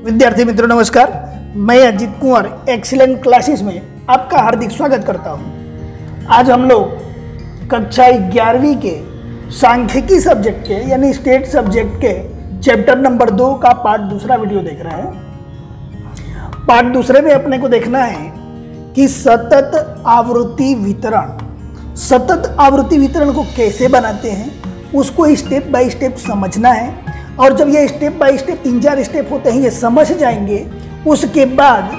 विद्यार्थी मित्रों नमस्कार। मैं अजीत कुंवर एक्सीलेंट क्लासेस में आपका हार्दिक स्वागत करता हूं। आज हम लोग कक्षा 11वीं के सांख्यिकी सब्जेक्ट के यानी स्टेट सब्जेक्ट के चैप्टर नंबर 2 का पार्ट दूसरा वीडियो देख रहे हैं। पार्ट दूसरे में अपने को देखना है कि सतत आवृत्ति वितरण। सतत आवृत्ति वितरण को कैसे बनाते हैं उसको स्टेप बाय स्टेप समझना है। और जब ये स्टेप बाय स्टेप 3-4 स्टेप होते हैं ये समझ जाएंगे, उसके बाद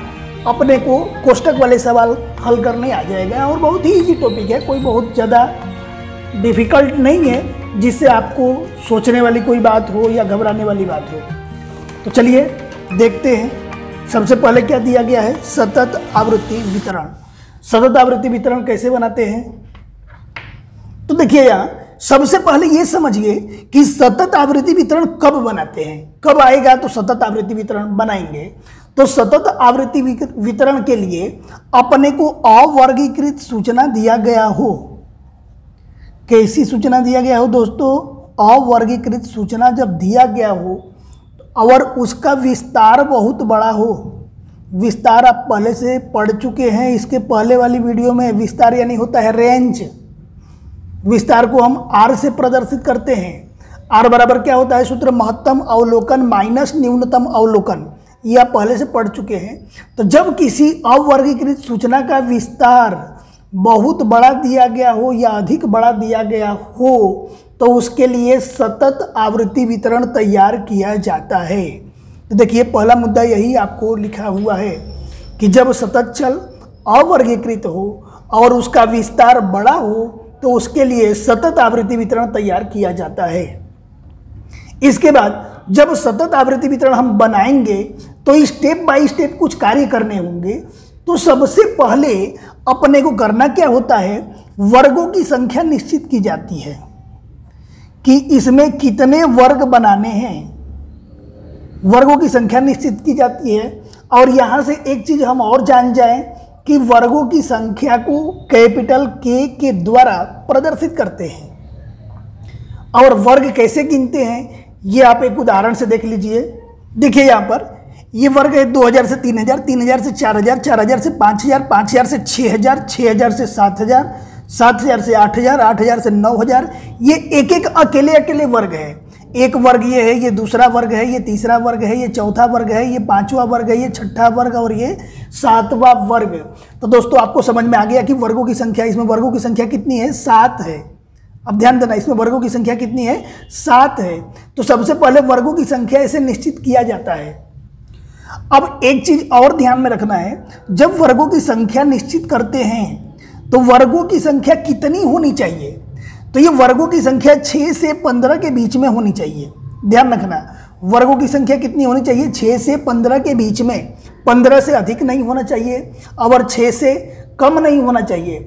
अपने को कोष्टक वाले सवाल हल करने आ जाएगा। और बहुत ही इजी टॉपिक है, कोई बहुत ज़्यादा डिफिकल्ट नहीं है जिससे आपको सोचने वाली कोई बात हो या घबराने वाली बात हो। तो चलिए देखते हैं। सबसे पहले क्या दिया गया है, सतत आवृत्ति वितरण। सतत आवृत्ति वितरण कैसे बनाते हैं तो देखिए यहाँ सबसे पहले ये समझिए कि सतत आवृत्ति वितरण कब बनाते हैं, कब आएगा तो सतत आवृत्ति वितरण बनाएंगे। तो सतत आवृत्ति वितरण के लिए अपने को अवर्गीकृत सूचना दिया गया हो। कैसी सूचना दिया गया हो दोस्तों, अवर्गीकृत सूचना जब दिया गया हो और उसका विस्तार बहुत बड़ा हो। विस्तार आप पहले से पढ़ चुके हैं, इसके पहले वाली वीडियो में। विस्तार यानी होता है रेंज। विस्तार को हम R से प्रदर्शित करते हैं। R बराबर क्या होता है, सूत्र महत्तम अवलोकन माइनस न्यूनतम अवलोकन। ये आप पहले से पढ़ चुके हैं। तो जब किसी अवर्गीकृत सूचना का विस्तार बहुत बड़ा दिया गया हो या अधिक बड़ा दिया गया हो तो उसके लिए सतत आवृत्ति वितरण तैयार किया जाता है। तो देखिए पहला मुद्दा यही आपको लिखा हुआ है कि जब सतत चल अवर्गीकृत हो और उसका विस्तार बड़ा हो तो उसके लिए सतत आवृत्ति वितरण तैयार किया जाता है। इसके बाद जब सतत आवृत्ति वितरण हम बनाएंगे तो स्टेप बाय स्टेप कुछ कार्य करने होंगे। तो सबसे पहले अपने को करना क्या होता है, वर्गों की संख्या निश्चित की जाती है कि इसमें कितने वर्ग बनाने हैं। वर्गों की संख्या निश्चित की जाती है। और यहाँ से एक चीज हम और जान जाएं कि वर्गों की संख्या को कैपिटल K के द्वारा प्रदर्शित करते हैं। और वर्ग कैसे गिनते हैं ये आप एक उदाहरण से देख लीजिए। देखिए यहाँ पर ये वर्ग है 2000 से 3000, 3000 से 4000, 4000 से 5000, 5000 से 6000, 6000 से 7000, 7000 से 8000, 8000 से 9000। ये एक एक अकेले अकेले वर्ग है। एक वर्ग ये है, ये दूसरा वर्ग है, ये तीसरा वर्ग है, ये चौथा वर्ग है, ये पांचवा वर्ग है, ये छठा वर्ग और ये सातवां वर्ग। तो दोस्तों आपको समझ में आ गया कि वर्गों की संख्या, इसमें वर्गों की संख्या कितनी है, 7 है। अब ध्यान देना, इसमें वर्गों की संख्या कितनी है, 7 है। तो सबसे पहले वर्गों की संख्या इसे निश्चित किया जाता है। अब एक चीज और ध्यान में रखना है, जब वर्गों की संख्या निश्चित करते हैं तो वर्गों की संख्या कितनी होनी चाहिए, तो ये वर्गों की संख्या 6 से 15 के बीच में होनी चाहिए। ध्यान रखना, वर्गों की संख्या कितनी होनी चाहिए, 6 से 15 के बीच में। 15 से अधिक नहीं होना चाहिए और 6 से कम नहीं होना चाहिए।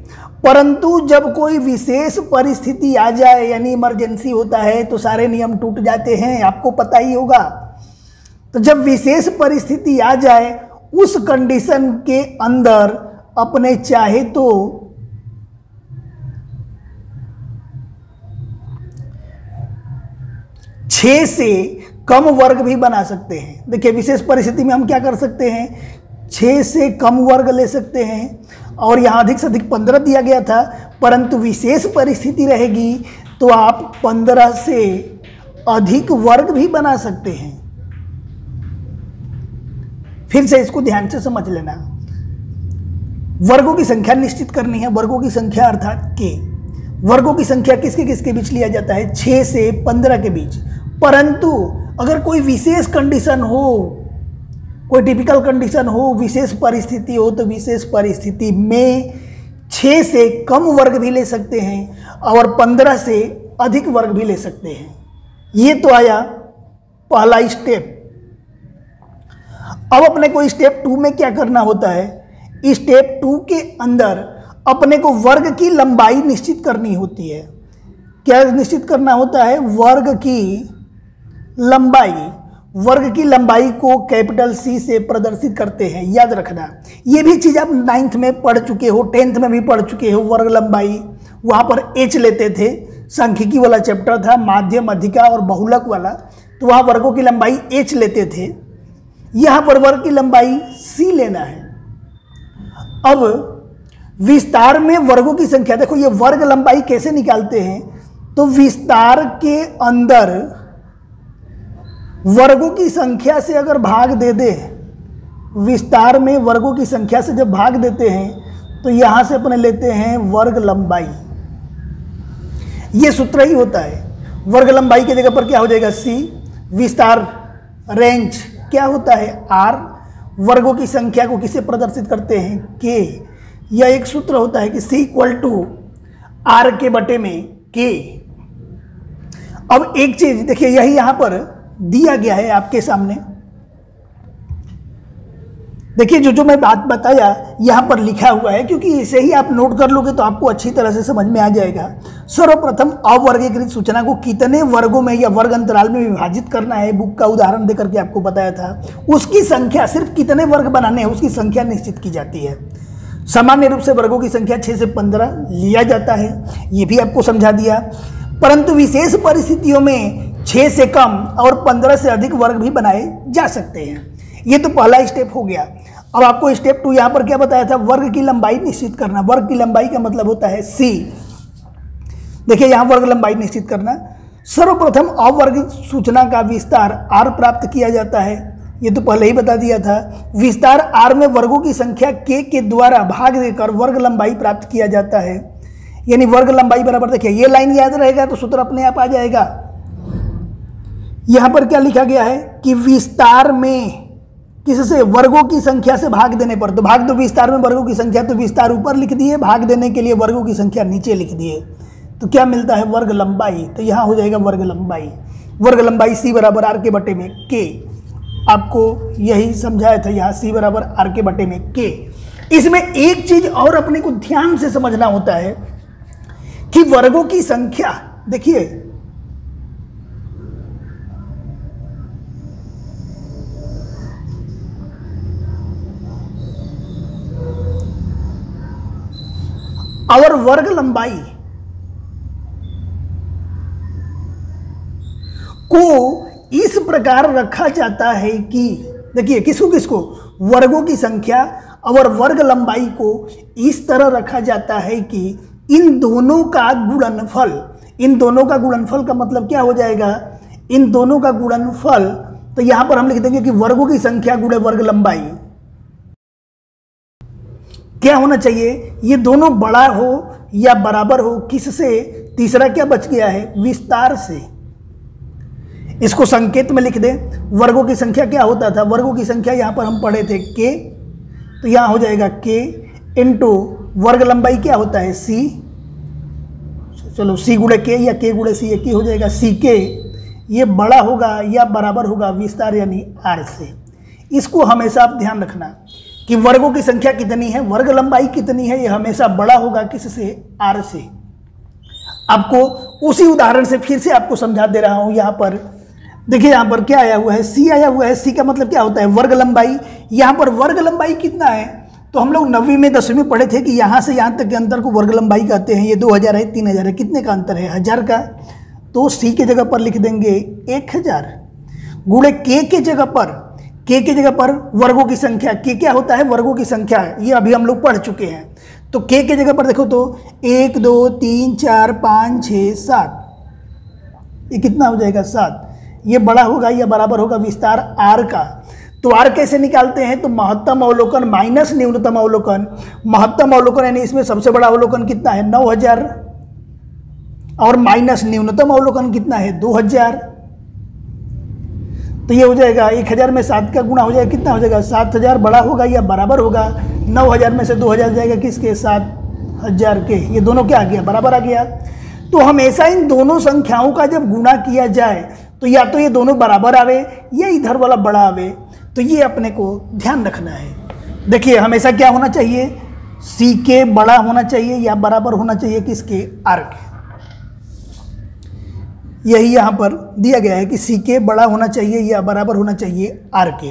परंतु जब कोई विशेष परिस्थिति आ जाए यानी इमरजेंसी होता है तो सारे नियम टूट जाते हैं, आपको पता ही होगा। तो जब विशेष परिस्थिति आ जाए उस कंडीशन के अंदर अपने चाहे तो 6 से कम वर्ग भी बना सकते हैं। देखिए विशेष परिस्थिति में हम क्या कर सकते हैं, 6 से कम वर्ग ले सकते हैं। और यहाँ अधिक से अधिक 15 दिया गया था, परंतु विशेष परिस्थिति रहेगी तो आप 15 से अधिक वर्ग भी बना सकते हैं। फिर से इसको ध्यान से समझ लेना। वर्गों की संख्या निश्चित करनी है। वर्गों की संख्या अर्थात K। वर्गों की संख्या किसके किसके बीच लिया जाता है, 6 से 15 के बीच। परंतु अगर कोई विशेष कंडीशन हो, कोई टिपिकल कंडीशन हो, विशेष परिस्थिति हो, तो विशेष परिस्थिति में 6 से कम वर्ग भी ले सकते हैं और 15 से अधिक वर्ग भी ले सकते हैं। ये तो आया पहला स्टेप। अब अपने को स्टेप 2 में क्या करना होता है, स्टेप 2 के अंदर अपने को वर्ग की लंबाई निश्चित करनी होती है। क्या निश्चित करना होता है, वर्ग की लंबाई। वर्ग की लंबाई को कैपिटल C से प्रदर्शित करते हैं, याद रखना। ये भी चीज़ आप 9th में पढ़ चुके हो, 10th में भी पढ़ चुके हो। वर्ग लंबाई वहाँ पर H लेते थे, सांख्यिकी वाला चैप्टर था, माध्य, मध्यिका और बहुलक वाला। तो वहाँ वर्गों की लंबाई H लेते थे। यहां पर वर्ग की लंबाई c लेना है। अब विस्तार में वर्गों की संख्या, देखो ये वर्ग लंबाई कैसे निकालते हैं, तो विस्तार के अंदर वर्गों की संख्या से अगर भाग दे दे, विस्तार में वर्गों की संख्या से जब भाग देते हैं तो यहां से अपने लेते हैं वर्ग लंबाई। ये सूत्र ही होता है। वर्ग लंबाई की जगह पर क्या हो जाएगा c, विस्तार रेंज क्या होता है r, वर्गों की संख्या को किसे प्रदर्शित करते हैं k। यह एक सूत्र होता है कि c इक्वल टू r के बटे में k। अब एक चीज देखिए, यही यहां पर दिया गया है आपके सामने। देखिए जो मैं बात बताया यहां पर लिखा हुआ है, क्योंकि इसे ही आप नोट कर लोगे तो आपको अच्छी तरह से समझ में आ जाएगा। सर्वप्रथम अवर्गीकृत सूचना को कितने वर्गों में या वर्ग अंतराल में विभाजित करना है, बुक का उदाहरण देकर के आपको बताया था। उसकी संख्या, सिर्फ कितने वर्ग बनाने हैं उसकी संख्या निश्चित की जाती है। सामान्य रूप से वर्गों की संख्या 6 से 15 लिया जाता है, ये भी आपको समझा दिया। परंतु विशेष परिस्थितियों में 6 से कम और 15 से अधिक वर्ग भी बनाए जा सकते हैं। ये तो पहला स्टेप हो गया। अब आपको स्टेप 2 यहां पर क्या बताया था, वर्ग की लंबाई निश्चित करना। वर्ग की लंबाई का मतलब होता है c। देखिए यहां वर्ग लंबाई निश्चित करना। सर्वप्रथम अवर्गित सूचना का विस्तार r प्राप्त किया जाता है, ये तो पहले ही बता दिया था। विस्तार r में वर्गों की संख्या k के द्वारा भाग देकर वर्ग लंबाई प्राप्त किया जाता है। यानी वर्ग लंबाई बराबर, देखिए ये लाइन याद रहेगा तो सूत्र अपने आप आ जाएगा। यहां पर क्या लिखा गया है कि विस्तार में किससे, वर्गों की संख्या से भाग देने पर, तो भाग दो विस्तार में वर्गों की संख्या, तो विस्तार ऊपर लिख दिए, भाग देने के लिए वर्गों की संख्या नीचे लिख दिए, तो क्या मिलता है वर्ग लंबाई। तो यहां हो जाएगा वर्ग लंबाई। वर्ग लंबाई c बराबर r के बटे में k। आपको यही समझाया था, यहां c बराबर r के बटे में k। इसमें एक चीज और अपने को ध्यान से समझना होता है कि वर्गों की संख्या, देखिए और वर्ग लंबाई को इस प्रकार रखा जाता है कि, देखिए किसको किसको, वर्गों की संख्या और वर्ग लंबाई को इस तरह रखा जाता है कि इन दोनों का गुणनफल, इन दोनों का गुणनफल का मतलब क्या हो जाएगा, इन दोनों का गुणनफल, तो यहां पर हम लिख देंगे कि वर्गों की संख्या गुणे वर्ग लंबाई क्या होना चाहिए, ये दोनों बड़ा हो या बराबर हो, किससे, तीसरा क्या बच गया है, विस्तार से। इसको संकेत में लिख दें। वर्गों की संख्या क्या होता था, वर्गों की संख्या यहां पर हम पढ़े थे k, तो यहां हो जाएगा k इंटू वर्ग लंबाई क्या होता है c, चलो c गुणे k या k गुणे c, एक ही हो जाएगा ck। ये बड़ा होगा या बराबर होगा विस्तार यानी r से। इसको हमेशा आप ध्यान रखना कि वर्गों की संख्या कितनी है, वर्ग लंबाई कितनी है, ये हमेशा बड़ा होगा किससे, r से। आपको उसी उदाहरण से फिर से आपको समझा दे रहा हूं। यहां पर देखिए, यहां पर क्या आया हुआ है, c आया हुआ है। c का मतलब क्या होता है, वर्ग लंबाई। यहां पर वर्ग लंबाई कितना है, तो हम लोग 9वीं में 10वीं में पढ़े थे कि यहां से यहां तक के अंतर को वर्ग लंबाई कहते हैं। ये 2000 है, 3000 है, कितने का अंतर है, 1000 का। तो c की जगह पर लिख देंगे 1000 गुणे k के जगह पर, k की जगह पर वर्गों की संख्या, k क्या होता है, वर्गों की संख्या, ये अभी हम लोग पढ़ चुके हैं। तो k की जगह पर देखो तो 1 2 3 4 5 6 7, ये कितना हो जाएगा 7। ये बड़ा होगा या बराबर होगा विस्तार r का। तो r कैसे निकालते हैं, तो महत्तम अवलोकन माइनस न्यूनतम अवलोकन। महत्तम अवलोकन यानी इसमें सबसे बड़ा अवलोकन कितना है, 9000, और माइनस न्यूनतम अवलोकन कितना है, 2000। तो ये हो जाएगा 1000 में 7 का गुणा हो जाएगा, कितना हो जाएगा 7000, बड़ा होगा या बराबर होगा, 9000 में से 2000 जाएगा किसके, 7000 के। ये दोनों क्या आ गया, बराबर आ गया। तो हमेशा इन दोनों संख्याओं का जब गुणा किया जाए तो या तो ये दोनों बराबर आवे या इधर वाला बड़ा आवे। तो ये अपने को ध्यान रखना है। देखिए हमेशा क्या होना चाहिए, सी के बड़ा होना चाहिए या बराबर होना चाहिए किसके, आर के। यही यहां पर दिया गया है कि सी के बड़ा होना चाहिए या बराबर होना चाहिए आर के।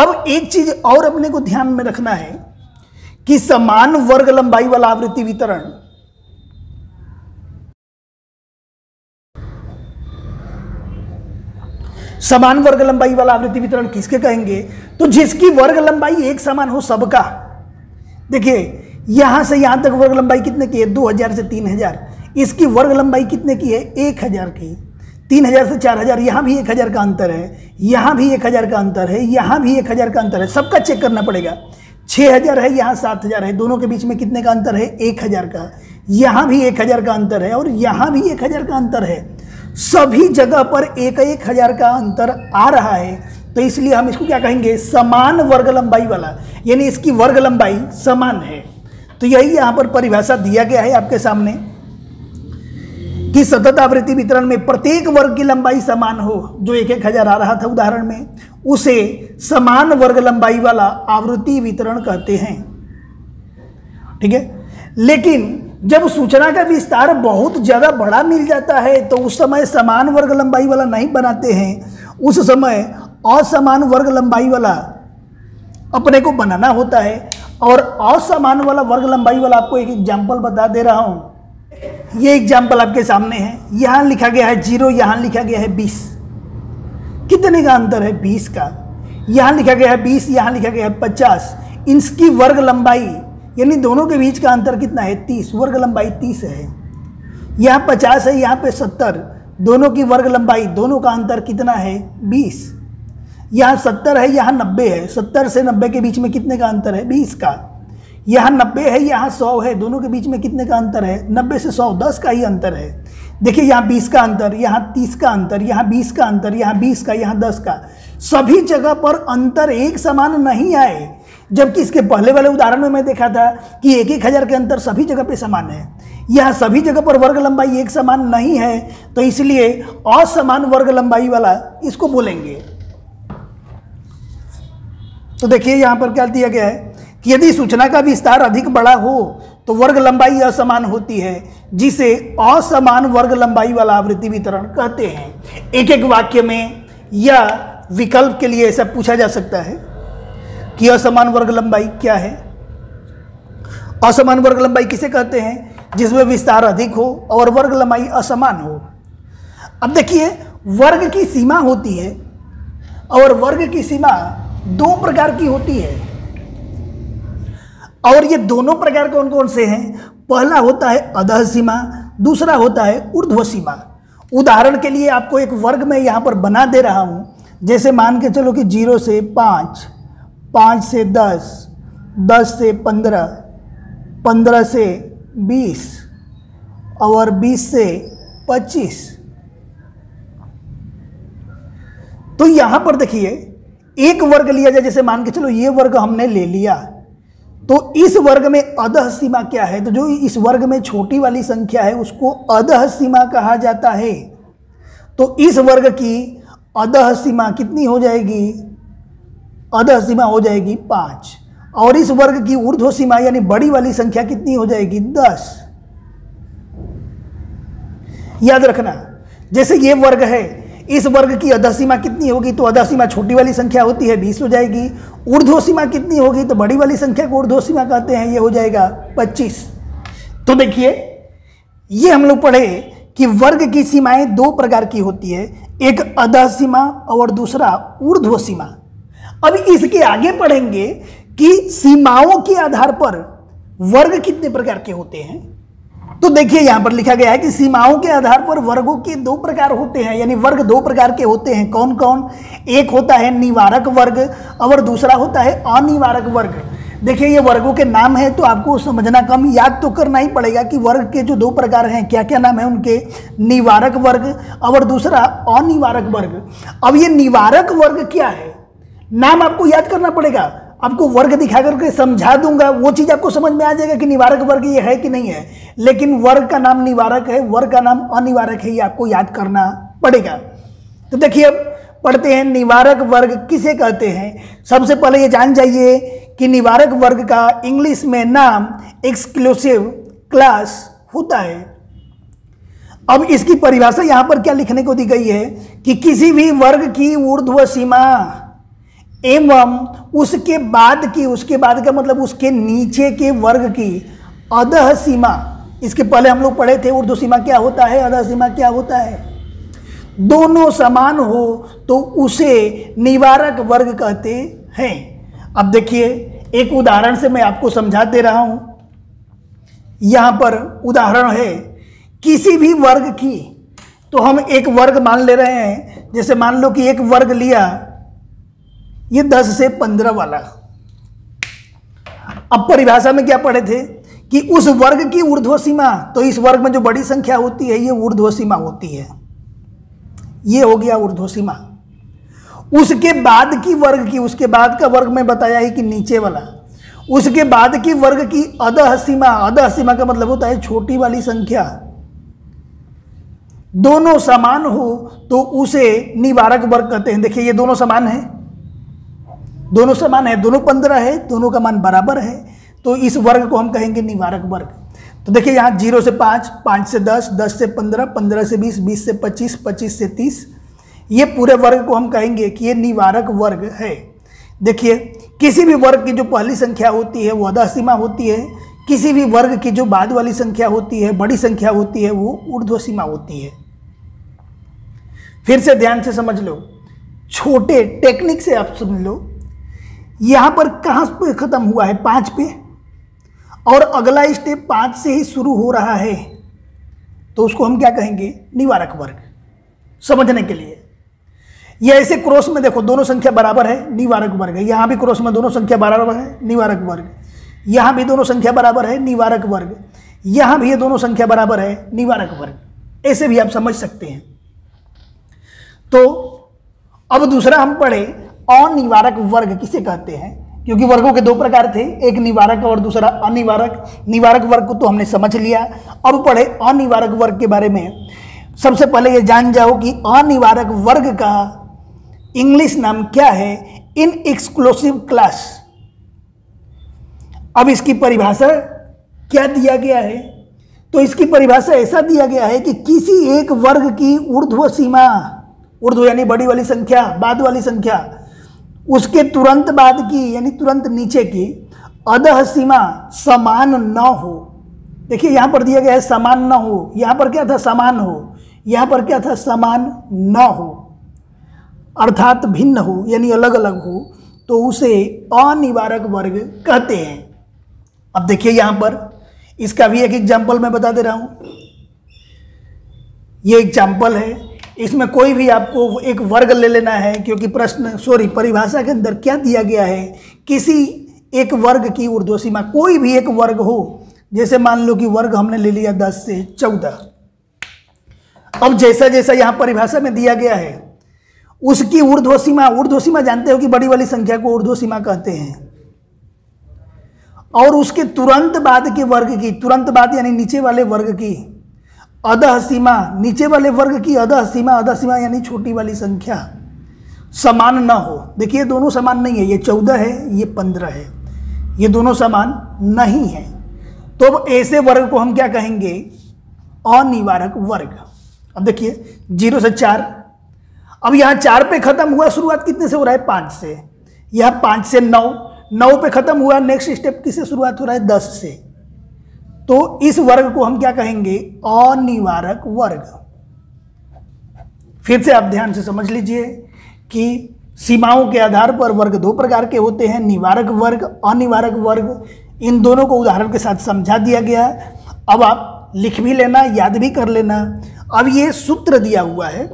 अब एक चीज और अपने को ध्यान में रखना है कि समान वर्ग लंबाई वाला आवृत्ति वितरण समान वर्ग लंबाई वाला आवृत्ति वितरण किसके कहेंगे? तो जिसकी वर्ग लंबाई एक समान हो सबका। देखिए यहां से यहां तक वर्ग लंबाई कितने की है? 2000 से 3000। इसकी वर्ग लंबाई कितने की है? 1000 की। 3000 से 4000, यहाँ भी 1000 का अंतर है, यहाँ भी 1000 का अंतर है, यहाँ भी 1000 का अंतर है, सबका चेक करना पड़ेगा। 6000 है, यहाँ 7000 है, दोनों के बीच में कितने का अंतर है? 1000 का। यहाँ भी 1000 का अंतर है और यहाँ भी 1000 का अंतर है। सभी जगह पर 1000 का अंतर आ रहा है, तो इसलिए हम इसको क्या कहेंगे? समान वर्ग लंबाई वाला, यानी इसकी वर्ग लंबाई समान है। तो यही यहाँ पर परिभाषा दिया गया है आपके सामने कि सतत आवृत्ति वितरण में प्रत्येक वर्ग की लंबाई समान हो, जो 1000 आ रहा था उदाहरण में, उसे समान वर्ग लंबाई वाला आवृत्ति वितरण कहते हैं। ठीक है, लेकिन जब सूचना का विस्तार बहुत ज़्यादा बड़ा मिल जाता है तो उस समय समान वर्ग लंबाई वाला नहीं बनाते हैं, उस समय असमान वर्ग लंबाई वाला अपने को बनाना होता है। और असमान वाला वर्ग लंबाई वाला आपको एक एग्जाम्पल बता दे रहा हूं। ये एग्जाम्पल आपके सामने है, यहां लिखा गया है 0, यहां लिखा गया है 20। कितने का अंतर है? 20 का। यहां लिखा गया है 20, यहां लिखा गया है 50। इनकी वर्ग लंबाई यानी दोनों के बीच का अंतर कितना है? 30। वर्ग लंबाई 30 है। यहाँ 50 है, यहाँ पे 70। दोनों की वर्ग लंबाई, दोनों का अंतर कितना है? 20। यहाँ 70 है, यहाँ 90 है। 70 से 90 के बीच में कितने का अंतर है? 20 का। यहाँ 90 है, यहाँ 100 है, दोनों के बीच में कितने का अंतर है? 90 से 100, 10 का ही अंतर है। देखिए यहाँ 20 का अंतर, यहाँ 30 का अंतर, यहाँ 20 का अंतर, यहाँ 20 का, यहाँ 10 का। सभी जगह पर अंतर एक समान नहीं आए, जबकि इसके पहले वाले उदाहरण में मैं देखा था कि 1000 के अंतर सभी जगह पे समान है। यह सभी जगह पर वर्ग लंबाई एक समान नहीं है, तो इसलिए असमान वर्ग लंबाई वाला इसको बोलेंगे। तो देखिए यहां पर क्या दिया गया है कि यदि सूचना का विस्तार अधिक बड़ा हो तो वर्ग लंबाई असमान होती है, जिसे असमान वर्ग लंबाई वाला आवृत्ति वितरण कहते हैं। एक एक वाक्य में या विकल्प के लिए ऐसा पूछा जा सकता है कि असमान वर्ग लंबाई क्या है? असमान वर्ग लंबाई किसे कहते हैं? जिसमें विस्तार अधिक हो और वर्ग लंबाई असमान हो। अब देखिए वर्ग की सीमा होती है और वर्ग की सीमा दो प्रकार की होती है, और ये दोनों प्रकार कौन कौन से हैं? पहला होता है अधः सीमा, दूसरा होता है ऊर्ध्व सीमा। उदाहरण के लिए आपको एक वर्ग में यहां पर बना दे रहा हूं, जैसे मान के चलो कि 0 से 5, 5 से 10, 10 से 15, 15 से 20 और 20 से 25। तो यहां पर देखिए एक वर्ग लिया जाए, जैसे मान के चलो ये वर्ग हमने ले लिया, तो इस वर्ग में अधः सीमा क्या है? तो जो इस वर्ग में छोटी वाली संख्या है उसको अधः सीमा कहा जाता है। तो इस वर्ग की अधः सीमा कितनी हो जाएगी? अधः सीमा हो जाएगी 5। और इस वर्ग की ऊर्ध्व सीमा यानी बड़ी वाली संख्या कितनी हो जाएगी? 10। याद रखना, जैसे ये वर्ग है, इस वर्ग की अधः सीमा कितनी होगी? तो अधः सीमा छोटी वाली संख्या होती है, 20 हो जाएगी। ऊर्ध्व सीमा कितनी होगी? तो बड़ी वाली संख्या को ऊर्ध्व सीमा कहते हैं, ये हो जाएगा 25। तो देखिए ये हम लोग पढ़े कि वर्ग की सीमाएं दो प्रकार की होती है, एक अधः सीमा और दूसरा ऊर्ध्व सीमा। अब इसके आगे पढ़ेंगे कि सीमाओं के आधार पर वर्ग कितने प्रकार के होते हैं। तो देखिए यहां पर लिखा गया है कि सीमाओं के आधार पर वर्गों के दो प्रकार होते हैं, यानी वर्ग दो प्रकार के होते हैं। कौन कौन? एक होता है निवारक वर्ग और दूसरा होता है अनिवारक वर्ग। देखिए ये वर्गों के नाम है, तो आपको समझना कम, याद तो करना ही पड़ेगा कि वर्ग के जो दो प्रकार हैं क्या क्या नाम है उनके। निवारक वर्ग और दूसरा अनिवारक वर्ग। अब ये निवारक वर्ग क्या है, नाम आपको याद करना पड़ेगा। आपको वर्ग दिखा करके समझा दूंगा, वो चीज आपको समझ में आ जाएगा कि निवारक वर्ग ये है कि नहीं है, लेकिन वर्ग का नाम निवारक है, वर्ग का नाम अनिवारक है, ये आपको याद करना पड़ेगा। तो देखिए अब पढ़ते हैं निवारक वर्ग किसे कहते हैं। सबसे पहले ये जान जाइए कि निवारक वर्ग का इंग्लिश में नाम एक्सक्लूसिव क्लास होता है। अब इसकी परिभाषा यहां पर क्या लिखने को दी गई है कि किसी भी वर्ग की ऊर्ध्व सीमा एवं उसके बाद का मतलब उसके नीचे के वर्ग की अधः सीमा। इसके पहले हम लोग पढ़े थे ऊर्ध्व सीमा क्या होता है, अधः सीमा क्या होता है। दोनों समान हो तो उसे निवारक वर्ग कहते हैं। अब देखिए एक उदाहरण से मैं आपको समझा दे रहा हूं। यहां पर उदाहरण है किसी भी वर्ग की, तो हम एक वर्ग मान ले रहे हैं। जैसे मान लो कि एक वर्ग लिया ये 10 से 15 वाला। अब परिभाषा में क्या पढ़े थे कि उस वर्ग की ऊर्ध्व सीमा, तो इस वर्ग में जो बड़ी संख्या होती है ये ऊर्ध्व सीमा होती है, ये हो गया ऊर्ध्व सीमा। उसके बाद की वर्ग की, उसके बाद का वर्ग में बताया है कि नीचे वाला, उसके बाद की वर्ग की अधः सीमा, अधः सीमा का मतलब होता है छोटी वाली संख्या, दोनों समान हो तो उसे निवारक वर्ग कहते हैं। देखिए ये दोनों समान है, दोनों समान है, दोनों 15 है, दोनों का मान बराबर है, तो इस वर्ग को हम कहेंगे निवारक वर्ग। तो देखिए यहाँ 0 से 5, 5 से 10, 10 से 15, 15 से 20, 20 से 25, 25 से 30, ये पूरे वर्ग को हम कहेंगे कि ये निवारक वर्ग है। देखिए किसी भी वर्ग की जो पहली संख्या होती है वो अधः सीमा होती है, किसी भी वर्ग की जो बाद वाली संख्या होती है, बड़ी संख्या होती है, वो ऊर्ध्व सीमा होती है। फिर से ध्यान से समझ लो, छोटे टेक्निक से आप समझ लो। यहां पर कहां पे खत्म हुआ है? 5 पे, और अगला स्टेप 5 से ही शुरू हो रहा है, तो उसको हम क्या कहेंगे? निवारक वर्ग। समझने के लिए ये ऐसे क्रॉस में देखो, दोनों संख्या बराबर है, निवारक वर्ग है। यहां भी क्रॉस में दोनों संख्या बराबर है, निवारक वर्ग। यहां भी दोनों संख्या बराबर है, निवारक वर्ग। यहां भी ये दोनों संख्या बराबर है, निवारक वर्ग। ऐसे भी आप समझ सकते हैं। तो अब दूसरा हम पढ़े अनिवारक वर्ग किसे कहते हैं, क्योंकि वर्गों के 2 प्रकार थे, एक निवारक और दूसरा अनिवारक। निवारक वर्ग को तो हमने समझ लिया, अब पढ़े अनिवारक वर्ग के बारे में। सबसे पहले ये जान जाओ कि अनिवारक वर्ग का इंग्लिश नाम क्या है? इन एक्सक्लूसिव क्लास। अब इसकी परिभाषा क्या दिया गया है? तो इसकी परिभाषा ऐसा दिया गया है कि किसी एक वर्ग की ऊर्ध्व सीमा, ऊर्ध्व यानी बड़ी वाली संख्या, बाद वाली संख्या, उसके तुरंत बाद की यानी तुरंत नीचे की अधः सीमा समान न हो। देखिए यहां पर दिया गया है समान न हो, यहां पर क्या था? समान हो। यहां पर क्या था? समान न हो, अर्थात भिन्न हो यानी अलग अलग हो, तो उसे अनिवारक वर्ग कहते हैं। अब देखिए यहां पर इसका भी एक एग्जाम्पल मैं बता दे रहा हूं। ये एग्जाम्पल है, इसमें कोई भी आपको एक वर्ग ले लेना है, क्योंकि परिभाषा के अंदर क्या दिया गया है? किसी एक वर्ग की ऊर्ध्व सीमा, कोई भी एक वर्ग हो। जैसे मान लो कि वर्ग हमने ले लिया 10 से 14। अब जैसा जैसा यहां परिभाषा में दिया गया है उसकी ऊर्ध्व सीमा जानते हो कि बड़ी वाली संख्या को ऊर्ध्व सीमा कहते हैं, और उसके तुरंत बाद के वर्ग की, तुरंत बाद यानी नीचे वाले वर्ग की अधः सीमा, नीचे वाले वर्ग की अधः सीमा यानी छोटी वाली संख्या समान न हो। देखिए दोनों समान नहीं है, ये 14 है, ये 15 है, ये दोनों समान नहीं है। तो अब ऐसे वर्ग को हम क्या कहेंगे? अनिवारक वर्ग। अब देखिए 0 से 4, अब यहाँ 4 पे खत्म हुआ, शुरुआत कितने से हो रहा है? 5 से। यह 5 से 9, 9 पे खत्म हुआ, नेक्स्ट स्टेप किससे शुरुआत हो रहा है? 10 से। तो इस वर्ग को हम क्या कहेंगे? अनिवारक वर्ग। फिर से आप ध्यान से समझ लीजिए कि सीमाओं के आधार पर वर्ग 2 प्रकार के होते हैं, निवारक वर्ग, अनिवारक वर्ग। इन दोनों को उदाहरण के साथ समझा दिया गया। अब आप लिख भी लेना, याद भी कर लेना। अब ये सूत्र दिया हुआ है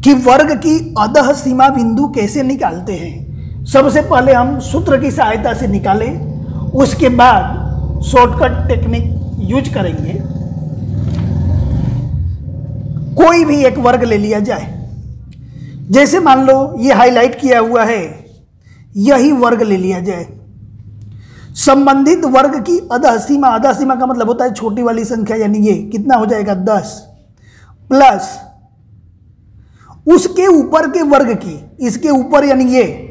कि वर्ग की अधः सीमा बिंदु कैसे निकालते हैं। सबसे पहले हम सूत्र की सहायता से निकालें, उसके बाद शॉर्टकट टेक्निक यूज करेंगे। कोई भी एक वर्ग ले लिया जाए, जैसे मान लो ये हाईलाइट किया हुआ है, यही वर्ग ले लिया जाए। संबंधित वर्ग की अधः सीमा का मतलब होता है छोटी वाली संख्या, यानी ये कितना हो जाएगा? 10 प्लस उसके ऊपर के वर्ग की, इसके ऊपर यानी ये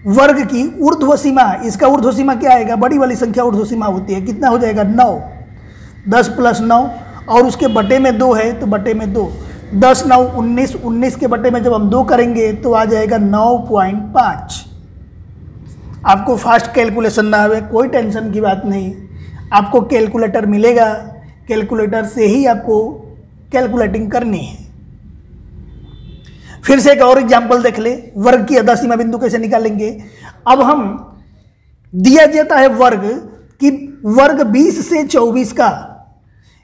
वर्ग की ऊर्ध्व सीमा, इसका ऊर्ध्व सीमा क्या आएगा? बड़ी वाली संख्या ऊर्ध्व सीमा होती है, कितना हो जाएगा? 9। 10 प्लस 9, और उसके बटे में 2 है तो बटे में 2, 10 9 19, 19 के बटे में जब हम 2 करेंगे तो आ जाएगा 9.5। आपको फास्ट कैलकुलेशन ना आवे, कोई टेंशन की बात नहीं, आपको कैलकुलेटर मिलेगा, कैलकुलेटर से ही आपको कैलकुलेटिंग करनी है। फिर से एक और एग्जाम्पल देख ले, वर्ग की अधा सीमा बिंदु कैसे निकालेंगे। अब हम दिया जाता है वर्ग कि वर्ग 20 से 24 का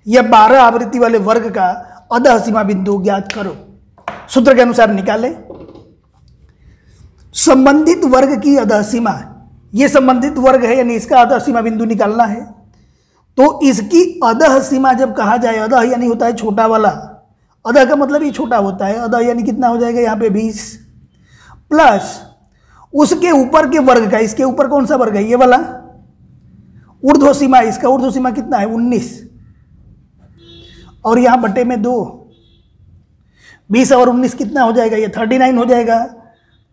या 12 आवृत्ति वाले वर्ग का अधा सीमा बिंदु ज्ञात करो। सूत्र के अनुसार निकाले। संबंधित वर्ग की अधा सीमा, ये संबंधित वर्ग है यानी इसका अधा सीमा बिंदु निकालना है। तो इसकी अधः सीमा जब कहा जाए, अधः यानी होता है छोटा वाला, अधः का मतलब ये छोटा होता है, अधः यानी कितना हो जाएगा यहाँ पे 20 प्लस उसके ऊपर के वर्ग का, इसके ऊपर कौन सा वर्ग है ये वाला ऊर्ध्व सीमा, इसका ऊर्ध्व सीमा कितना है 19 और यहाँ बटे में 2, 20 और 19 कितना हो जाएगा ये 39 हो जाएगा,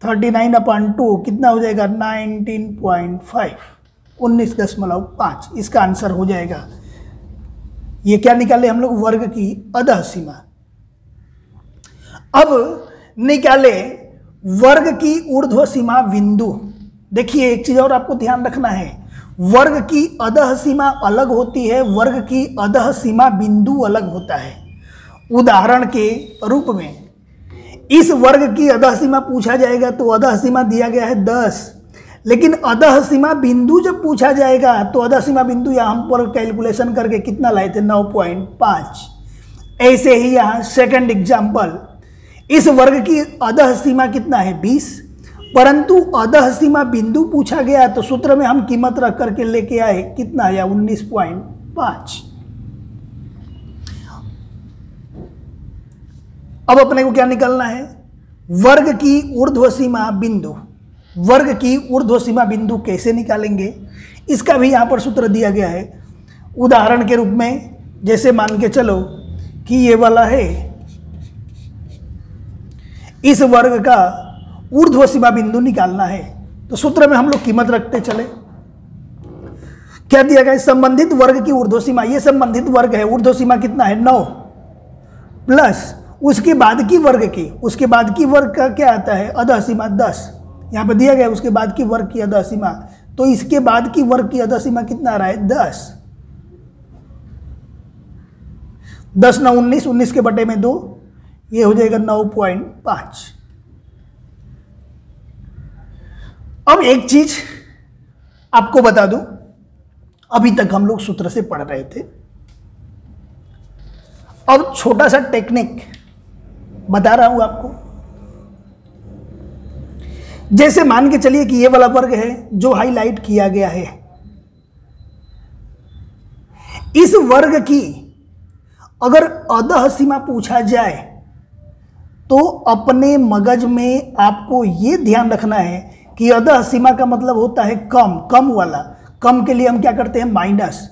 39/2 कितना हो जाएगा 19.5, 19.5 इसका आंसर हो जाएगा। ये क्या निकाले हम लोग, वर्ग की अधः सीमा। अब निकाले वर्ग की ऊर्ध्व सीमा बिंदु। देखिए एक चीज और आपको ध्यान रखना है, वर्ग की अधः सीमा अलग होती है, वर्ग की अधः सीमा बिंदु अलग होता है। उदाहरण के रूप में इस वर्ग की अधः सीमा पूछा जाएगा तो अधः सीमा दिया गया है 10, लेकिन अधः सीमा बिंदु जब पूछा जाएगा तो अधः सीमा बिंदु यहाँ हम पर कैलकुलेशन करके कितना लाए थे 9.5। ऐसे ही यहाँ सेकंड एग्जाम्पल, इस वर्ग की अधः सीमा कितना है 20, परंतु अधः सीमा बिंदु पूछा गया तो सूत्र में हम कीमत रख करके लेके आए कितना आया 19.5। अब अपने को क्या निकालना है, वर्ग की ऊर्ध्व सीमा बिंदु। वर्ग की ऊर्ध्व सीमा बिंदु कैसे निकालेंगे, इसका भी यहाँ पर सूत्र दिया गया है। उदाहरण के रूप में जैसे मान के चलो कि ये वाला है, इस वर्ग का ऊर्ध्व सीमा बिंदु निकालना है तो सूत्र में हम लोग कीमत रखते चले। क्या दिया गया, संबंधित वर्ग की ऊर्ध्व सीमा, ये संबंधित वर्ग है, ऊर्ध्व सीमा कितना है 9 प्लस उसके बाद की वर्ग की, उसके बाद की वर्ग का क्या आता है अधः सीमा 10, यहाँ पे दिया गया उसके बाद की वर्ग की अधः सीमा, तो इसके बाद की वर्ग की अधः सीमा कितना आ रहा है 10, 10 9 19, 19 के बटे में 2, ये हो जाएगा 9.5। अब एक चीज आपको बता दूं, अभी तक हम लोग सूत्र से पढ़ रहे थे, अब छोटा सा टेक्निक बता रहा हूं आपको। जैसे मान के चलिए कि ये वाला वर्ग है जो हाईलाइट किया गया है, इस वर्ग की अगर अधः सीमा पूछा जाए तो अपने मगज में आपको ये ध्यान रखना है कि अधः सीमा का मतलब होता है कम, कम वाला, कम के लिए हम क्या करते हैं माइनस,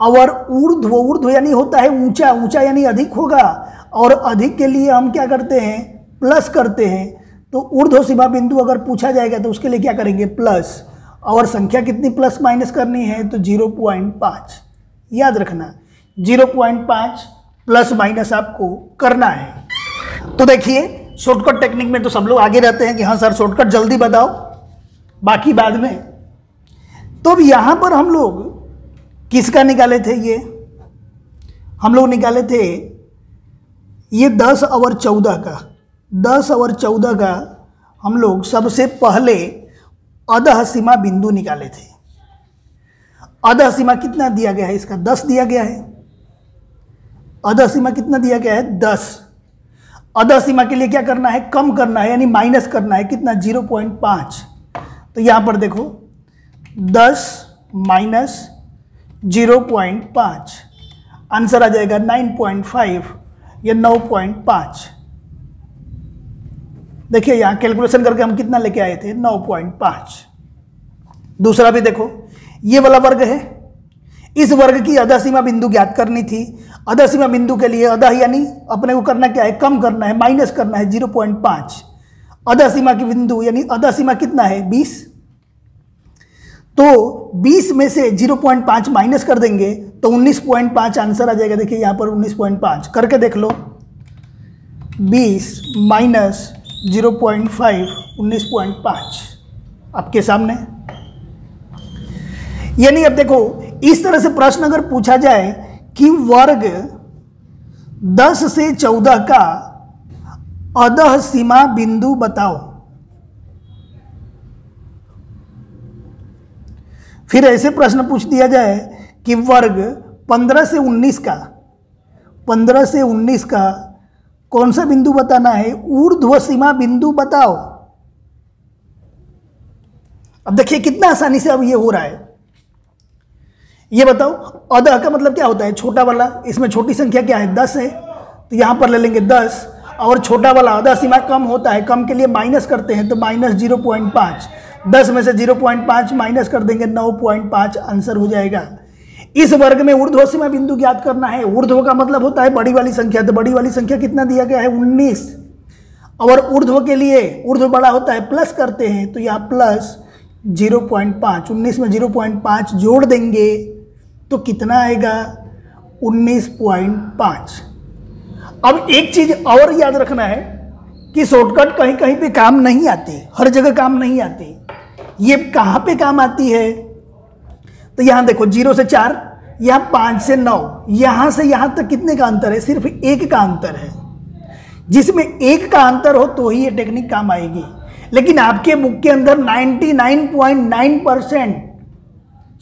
और ऊर्ध्व, ऊर्ध्व यानी होता है ऊंचा, ऊंचा यानी अधिक होगा, और अधिक के लिए हम क्या करते हैं प्लस करते हैं। तो ऊर्ध्व सीमा बिंदु अगर पूछा जाएगा तो उसके लिए क्या करेंगे प्लस, और संख्या कितनी प्लस माइनस करनी है तो 0.5, याद रखना 0.5 प्लस माइनस आपको करना है। तो देखिए शॉर्टकट टेक्निक में तो सब लोग आगे रहते हैं कि हाँ सर शॉर्टकट जल्दी बताओ, बाकी बाद में। तो अब यहाँ पर हम लोग किसका निकाले थे, ये हम लोग निकाले थे ये 10 और 14 का, 10 और 14 का हम लोग सबसे पहले अधः सीमा बिंदु निकाले थे। अधः सीमा कितना दिया गया है, इसका 10 दिया गया है। अधः सीमा कितना दिया गया है 10। अधः सीमा के लिए क्या करना है, कम करना है यानी माइनस करना है, कितना 0.5। तो यहां पर देखो 10 माइनस 0.5, आंसर आ जाएगा 9.5 या 9.5। देखिए यहां कैलकुलेशन करके हम कितना लेके आए थे 9.5। दूसरा भी देखो, ये वाला वर्ग है, इस वर्ग की अधः सीमा बिंदु ज्ञात करनी थी। अधः सीमा बिंदु के लिए अधः यानी अपने को करना क्या है, कम करना है, माइनस करना है 0.5। अधः सीमा की बिंदु यानी अधः सीमा कितना है 20, तो 20 में से 0.5 माइनस कर देंगे तो 19.5 आंसर आ जाएगा। देखिए यहाँ पर 19.5 करके देख लो, 20 माइनस 0.5 19.5 आपके सामने। यानी अब देखो इस तरह से प्रश्न अगर पूछा जाए कि वर्ग 10 से 14 का अधः सीमा बिंदु बताओ। फिर ऐसे प्रश्न पूछ दिया जाए कि वर्ग 15 से 19 का 15 से 19 का कौन सा बिंदु बताना है, ऊर्ध्व सीमा बिंदु बताओ। अब देखिए कितना आसानी से अब ये हो रहा है। ये बताओ अधः का मतलब क्या होता है, छोटा वाला, इसमें छोटी संख्या क्या है 10 है, तो यहां पर ले लेंगे 10, और छोटा वाला अधः सीमा कम होता है, कम के लिए माइनस करते हैं तो माइनस 0.5, 10 में से 0.5 माइनस कर देंगे 9.5 आंसर हो जाएगा। इस वर्ग में ऊर्ध्व सीमा बिंदु ज्ञात करना है। ऊर्ध्व का मतलब होता है बड़ी वाली संख्या, तो बड़ी वाली संख्या कितना दिया गया है 19, और ऊर्ध्व के लिए ऊर्ध्व बड़ा होता है प्लस करते हैं, तो यहाँ प्लस 0.5, 19 में 0.5 जोड़ देंगे तो कितना आएगा 19.5। अब एक चीज और याद रखना है कि शॉर्टकट कहीं कहीं पे काम नहीं आती, हर जगह काम नहीं आती। ये कहाँ पे काम आती है, तो यहाँ देखो 0 से 4, यहाँ 5 से 9, यहाँ से यहाँ तक कितने का अंतर है, सिर्फ 1 का अंतर है। जिसमें 1 का अंतर हो तो ही ये टेक्निक काम आएगी, लेकिन आपके बुक के अंदर 99.9%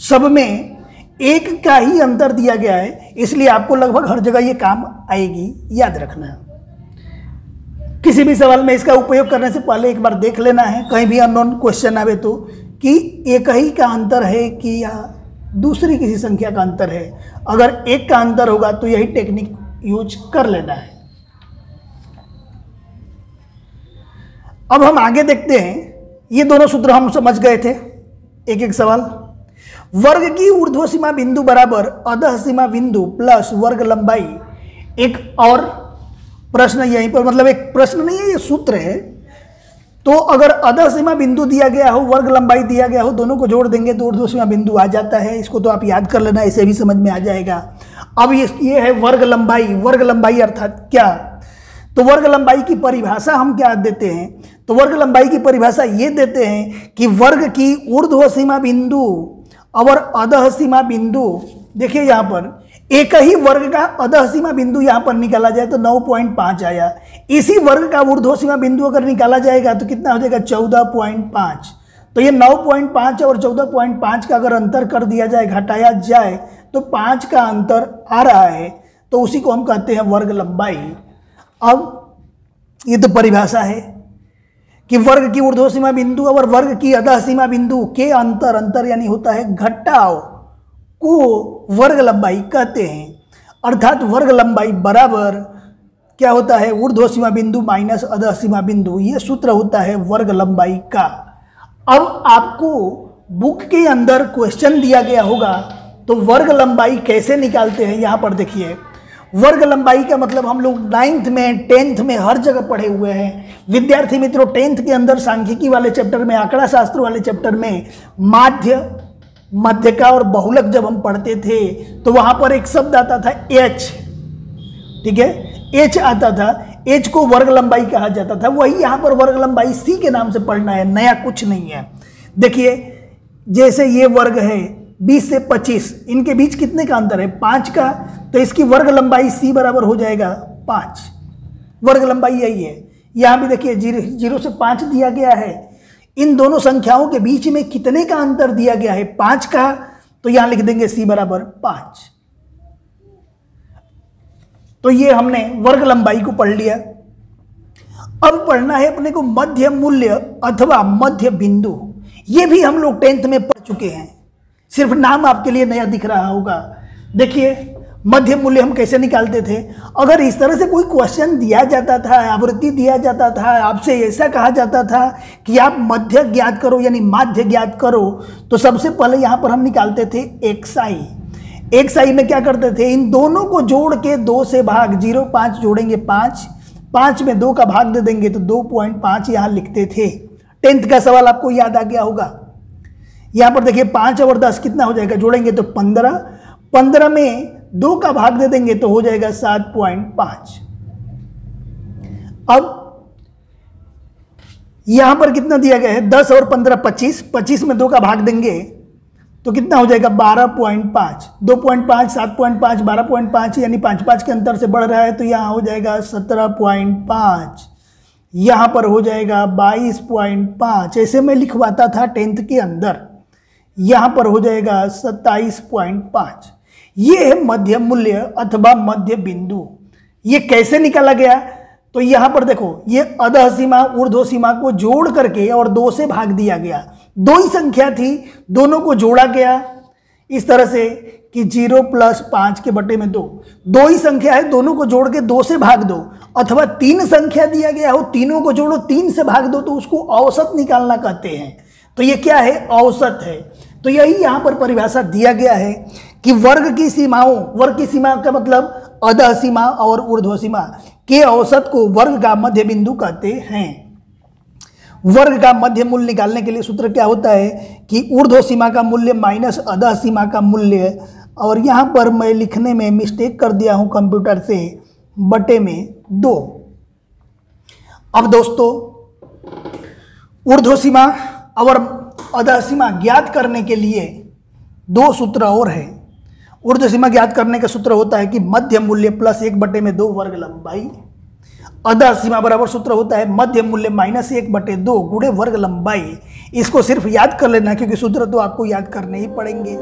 सब में 1 का ही अंतर दिया गया है, इसलिए आपको लगभग हर जगह ये काम आएगी, याद रखना है। किसी भी सवाल में इसका उपयोग करने से पहले एक बार देख लेना है, कहीं भी अननोन क्वेश्चन आवे तो, कि एक ही का अंतर है कि या दूसरी किसी संख्या का अंतर है। अगर 1 का अंतर होगा तो यही टेक्निक यूज कर लेना है। अब हम आगे देखते हैं, ये दोनों सूत्र हम समझ गए थे। एक एक सवाल, वर्ग की ऊर्ध्व सीमा बिंदु बराबर अधः सीमा बिंदु प्लस वर्ग लंबाई। एक और प्रश्न यहीं पर, मतलब एक प्रश्न नहीं है, ये सूत्र है। तो अगर अधः सीमा बिंदु दिया गया हो, वर्ग लंबाई दिया गया हो, दोनों को जोड़ देंगे तो ऊर्ध्व सीमा बिंदु आ जाता है। इसको तो आप याद कर लेना, इसे भी समझ में आ जाएगा। अब ये है वर्ग लंबाई। वर्ग लंबाई अर्थात क्या, तो वर्ग लंबाई की परिभाषा हम क्या देते हैं, तो वर्ग लंबाई की परिभाषा ये देते हैं कि वर्ग की ऊर्ध्व सीमा बिंदु और अधः सीमा बिंदु, देखिए यहाँ पर एक ही वर्ग का अधः सीमा बिंदु यहाँ पर निकाला जाए तो 9.5 आया। इसी वर्ग का ऊर्ध्व सीमा बिंदु अगर निकाला जाएगा तो कितना हो जाएगा 14.5। तो ये 9.5 और 14.5 का अगर अंतर कर दिया जाए, घटाया जाए, तो 5 का अंतर आ रहा है, तो उसी को हम कहते हैं वर्ग लंबाई। अब ये तो परिभाषा है कि वर्ग की ऊर्ध्व सीमा बिंदु और वर्ग की अधः सीमा बिंदु के अंतर यानी होता है घटाव को वर्ग लंबाई कहते हैं। अर्थात वर्ग लंबाई बराबर क्या होता है, ऊर्ध्व सीमा बिंदु माइनस अधः सीमा बिंदु। ये सूत्र होता है वर्ग लंबाई का। अब आपको बुक के अंदर क्वेश्चन दिया गया होगा, तो वर्ग लंबाई कैसे निकालते हैं यहाँ पर देखिए। वर्ग लंबाई का मतलब हम लोग 9th में 10th में हर जगह पढ़े हुए हैं। विद्यार्थी मित्रों 10th के अंदर सांख्यिकी वाले चैप्टर में, आंकड़ा शास्त्र वाले चैप्टर में मध्यका और बहुलक जब हम पढ़ते थे तो वहां पर एक शब्द आता था एच, ठीक है, एच आता था। एच को वर्ग लंबाई कहा जाता था। वही यहाँ पर वर्ग लंबाई सी के नाम से पढ़ना है, नया कुछ नहीं है। देखिए जैसे ये वर्ग है 20 से 25, इनके बीच कितने का अंतर है 5 का, तो इसकी वर्ग लंबाई सी बराबर हो जाएगा 5। वर्ग लंबाई यही है। यहाँ भी देखिए 0 से 5 दिया गया है। इन दोनों संख्याओं के बीच में कितने का अंतर दिया गया है 5 का, तो यहां लिख देंगे सी बराबर 5। तो ये हमने वर्ग लंबाई को पढ़ लिया। अब पढ़ना है अपने को मध्य मूल्य अथवा मध्य बिंदु। ये भी हम लोग 10th में पढ़ चुके हैं, सिर्फ नाम आपके लिए नया दिख रहा होगा। देखिए मध्य मूल्य हम कैसे निकालते थे। अगर इस तरह से कोई क्वेश्चन दिया जाता था, आवृत्ति दिया जाता था, आपसे ऐसा कहा जाता था कि आप मध्य ज्ञात करो यानी माध्य ज्ञात करो, तो सबसे पहले यहाँ पर हम निकालते थे एक्सआई। एक्सआई में क्या करते थे, इन दोनों को जोड़ के 2 से भाग, 0.5 जोड़ेंगे 5, 5 में 2 का भाग दे देंगे तो 2.5 यहाँ लिखते थे। 10th का सवाल आपको याद आ गया होगा। यहाँ पर देखिए 5 और 10 कितना हो जाएगा, जोड़ेंगे तो 15, 15 में 2 का भाग दे देंगे तो हो जाएगा 7.5। अब यहां पर कितना दिया गया है 10 और 15 25, 25 में 2 का भाग देंगे तो कितना हो जाएगा 12.5। 2.5 7.5 12.5 यानी 5 के अंतर से बढ़ रहा है, तो यहां हो जाएगा 17.5। यहाँ पर हो जाएगा 22.5, ऐसे मैं लिखवाता था 10th के अंदर। यहाँ पर हो जाएगा 27.5। ये है मध्य मूल्य अथवा मध्य बिंदु। ये कैसे निकाला गया? तो यहाँ पर देखो, ये अधः सीमा ऊर्ध्व सीमा को जोड़ करके और 2 से भाग दिया गया। 2 ही संख्या थी, दोनों को जोड़ा गया इस तरह से कि 0 + 5 के बटे में 2। 2 ही संख्या है, दोनों को जोड़ के 2 से भाग दो, अथवा 3 संख्या दिया गया हो, तीनों को जोड़ो 3 से भाग दो, तो उसको औसत निकालना कहते हैं। तो ये क्या है? औसत है। तो यही यहाँ पर परिभाषा दिया गया है कि वर्ग की सीमा का मतलब अधः सीमा और ऊर्ध्व सीमा के औसत को वर्ग का मध्य बिंदु कहते हैं। वर्ग का मध्य मूल्य निकालने के लिए सूत्र क्या होता है कि ऊर्ध्व सीमा का मूल्य माइनस अधः सीमा का मूल्य, और यहाँ पर मैं लिखने में मिस्टेक कर दिया हूँ कंप्यूटर से, बटे में 2। अब दोस्तों, ऊर्ध्व सीमा और अधः सीमा ज्ञात करने के लिए 2 सूत्र और है। ऊर्ध्व सीमा ज्ञात करने का सूत्र होता है कि मध्य मूल्य प्लस 1/2 वर्ग लंबाई। अधः सीमा बराबर सूत्र होता है मध्य मूल्य माइनस 1/2 गुणे वर्ग लंबाई। इसको सिर्फ याद कर लेना, क्योंकि सूत्र तो आपको याद करने ही पड़ेंगे।